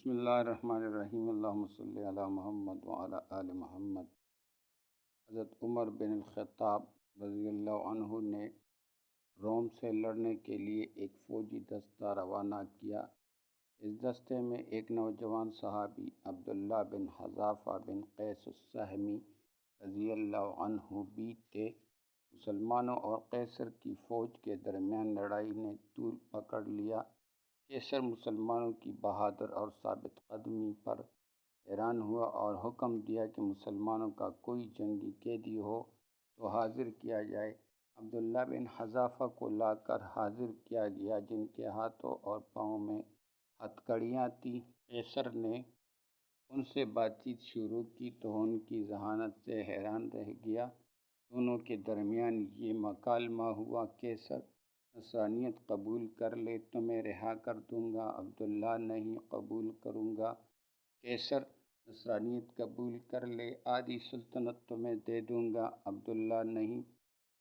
بسم اللہ الرحمن الرحیم، اللہم صلی علی محمد وعلی آل محمد۔ حضرت عمر بن الخطاب رضی اللہ عنہ نے روم سے لڑنے کے لیے ایک فوجی دستہ روانہ کیا۔ اس دستے میں ایک نوجوان صحابی عبداللہ بن حذافہ بن قیس السہمی رضی اللہ عنہ بھی تھے۔ مسلمانوں اور قیصر کی فوج کے درمیان لڑائی نے طول پکڑ لیا۔ قیصر مسلمانوں کی بہادر اور ثابت قدمی پر حیران ہوا اور حکم دیا کہ مسلمانوں کا کوئی جنگی قیدی ہو تو حاضر کیا جائے۔ عبداللہ بن حذافہ کو لا کر حاضر کیا گیا، جن کے ہاتھوں اور پاؤں میں ہتھکڑیاں تھیں۔ قیصر نے ان سے بات چیت شروع کی تو ان کی ذہانت سے حیران رہ گیا۔ دونوں کے درمیان یہ مکالمہ ہوا، قیصر نصرانیت قبول کر لے تو میں رہا کر دوں گا، عبداللہ نہیں قبول کروں گا۔ قیصر نصرانیت قبول کر لے، آدھی سلطنت تمہیں دے دوں گا، عبداللہ نہیں۔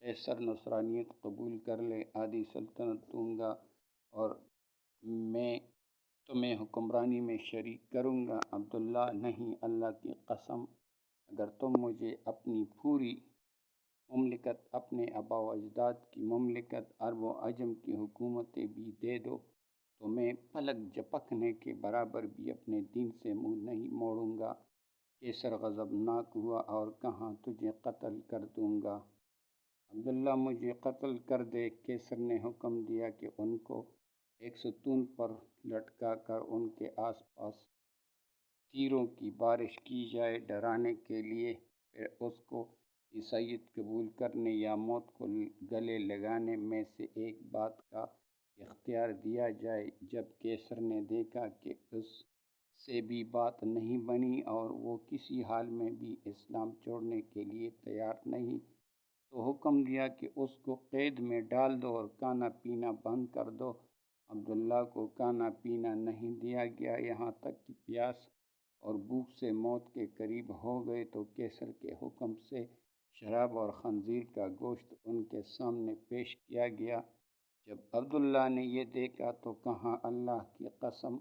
قیصر نصرانیت قبول کر لے، آدھی سلطنت دوں گا اور میں تمہیں حکمرانی میں شریک کروں گا، عبداللہ نہیں۔ اللہ کی قسم، اگر تم مجھے اپنی پوری مملکت، اپنے آبا و اجداد کی مملکت، عرب و عجم کی حکومتیں بھی دے دو تو میں پلک جھپکنے کے برابر بھی اپنے دین سے منہ نہیں موڑوں گا۔ قیصر غضبناک ہوا اور کہا، تجھے قتل کر دوں گا، عبداللہ مجھے قتل کر دے۔ قیصر نے حکم دیا کہ ان کو ایک ستون پر لٹکا کر ان کے آس پاس تیروں کی بارش کی جائے ڈرانے کے لیے، پھر اس کو عیسائیت قبول کرنے یا موت کو گلے لگانے میں سے ایک بات کا اختیار دیا جائے۔ جب قیصر نے دیکھا کہ اس سے بھی بات نہیں بنی اور وہ کسی حال میں بھی اسلام چھوڑنے کے لیے تیار نہیں، تو حکم دیا کہ اس کو قید میں ڈال دو اور کھانا پینا بند کر دو۔ عبداللہ کو کھانا پینا نہیں دیا گیا، یہاں تک کہ پیاس اور بھوک سے موت کے قریب ہو گئے تو قیصر کے حکم سے شراب اور خنزیر کا گوشت ان کے سامنے پیش کیا گیا۔ جب عبداللہ نے یہ دیکھا تو کہا، اللہ کی قسم،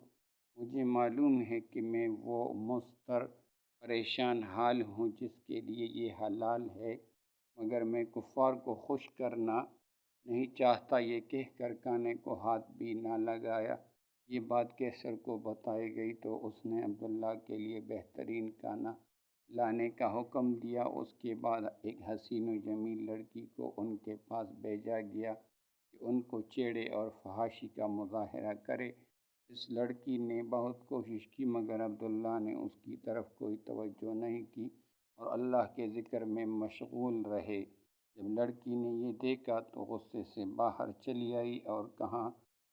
مجھے معلوم ہے کہ میں وہ مضطر پریشان حال ہوں جس کے لیے یہ حلال ہے، مگر میں کفار کو خوش کرنا نہیں چاہتا۔ یہ کہہ کر کھانے کو ہاتھ بھی نہ لگایا۔ یہ بات قیصر کو بتائی گئی تو اس نے عبداللہ کے لیے بہترین کھانا لانے کا حکم دیا۔ اس کے بعد ایک حسین و جمیل لڑکی کو ان کے پاس بھیجا گیا کہ ان کو چھیڑے اور فحاشی کا مظاہرہ کرے۔ اس لڑکی نے بہت کوشش کی مگر عبداللہ نے اس کی طرف کوئی توجہ نہیں کی اور اللہ کے ذکر میں مشغول رہے۔ جب لڑکی نے یہ دیکھا تو غصے سے باہر چلی آئی اور کہا،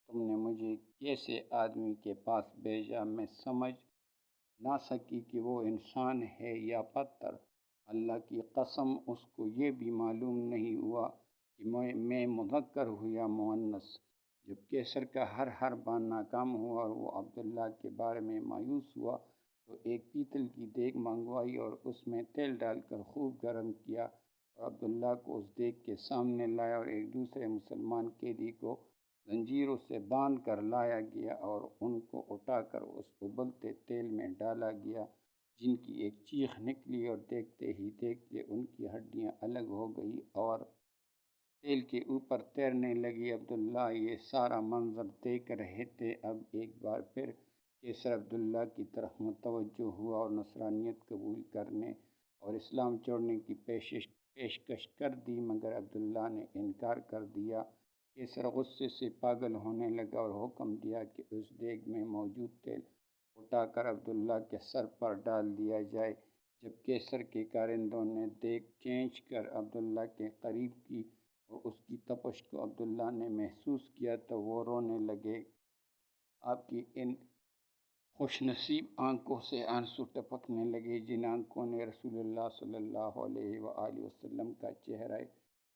تم نے مجھے کیسے آدمی کے پاس بھیجا؟ میں سمجھ نہ سکی کہ وہ انسان ہے یا پتھر۔ اللہ کی قسم، اس کو یہ بھی معلوم نہیں ہوا کہ میں مذکر ہوں یا مؤنث۔ جب قیصر کا ہر بان ناکام ہوا اور وہ عبداللہ کے بارے میں مایوس ہوا تو ایک پیتل کی دیگ منگوائی اور اس میں تیل ڈال کر خوب گرم کیا اور عبداللہ کو اس دیگ کے سامنے لایا اور ایک دوسرے مسلمان قیدی کو زنجیروں سے باندھ کر لایا گیا اور ان کو اٹھا کر اس ابلتے تیل میں ڈالا گیا، جن کی ایک چیخ نکلی اور دیکھتے ہی دیکھتے ان کی ہڈیاں الگ ہو گئی اور تیل کے اوپر تیرنے لگی۔ عبداللہ یہ سارا منظر دیکھ رہے تھے۔ اب ایک بار پھر قیصر عبداللہ کی طرف متوجہ ہوا اور نصرانیت قبول کرنے اور اسلام چھوڑنے کی پیشکش کر دی، مگر عبداللہ نے انکار کر دیا۔ قیصر غصے سے پاگل ہونے لگا اور حکم دیا کہ اس دیگ میں موجود تیل اٹھا کر عبداللہ کے سر پر ڈال دیا جائے۔ جب قیصر کے کارندوں نے دیگ کھینچ کر عبداللہ کے قریب کی اور اس کی تپش کو عبداللہ نے محسوس کیا تو وہ رونے لگے۔ آپ کی ان خوش نصیب آنکھوں سے آنسو ٹپکنے لگے جن آنکھوں نے رسول اللہ صلی اللہ علیہ وآلہ وسلم کا چہرہ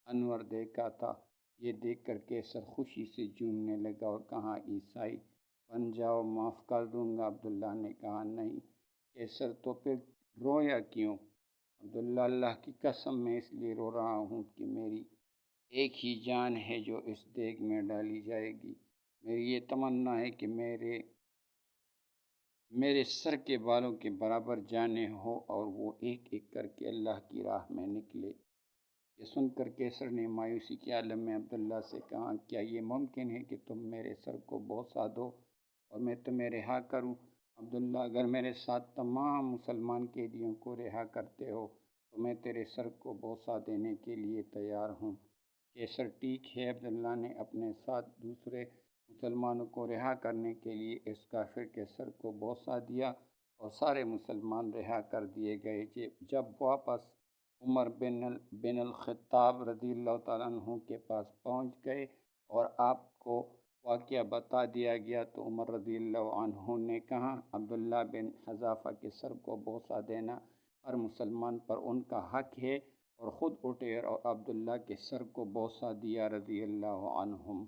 انور دیکھا تھا۔ یہ دیکھ کر قیصر خوشی سے جھومنے لگا اور کہا، عیسائی بن جاؤ، معاف کر دوں گا۔ عبداللہ نے کہا، نہیں۔ قیصر، تو پھر رویا کیوں؟ عبداللہ، اللہ کی قسم، میں اس لیے رو رہا ہوں کہ میری ایک ہی جان ہے جو اس دیگ میں ڈالی جائے گی۔ میری یہ تمنا ہے کہ میرے میرے سر کے بالوں کے برابر جانے ہو، اور وہ ایک ایک کر کے اللہ کی راہ میں نکلے۔ یہ سن کر کیسر نے مایوسی کے عالم میں عبداللہ سے کہا، کیا یہ ممکن ہے کہ تم میرے سر کو بوسہ دو اور میں تمہیں رہا کروں؟ عبداللہ، اگر میرے ساتھ تمام مسلمان قیدیوں کو رہا کرتے ہو تو میں تیرے سر کو بوسہ دینے کے لیے تیار ہوں۔ کیسر، ٹھیک ہے۔ عبداللہ نے اپنے ساتھ دوسرے مسلمانوں کو رہا کرنے کے لیے اس کافر کے سر کو بوسہ دیا اور سارے مسلمان رہا کر دیے گئے۔ جب واپس عمر بن الخطاب رضی اللہ تعالیٰ عنہ کے پاس پہنچ گئے اور آپ کو واقعہ بتا دیا گیا تو عمر رضی اللہ عنہ نے کہا، عبداللہ بن حذافہ کے سر کو بوسہ دینا ہر مسلمان پر ان کا حق ہے، اور خود اٹھے اور عبداللہ کے سر کو بوسہ دیا رضی اللہ عنہم۔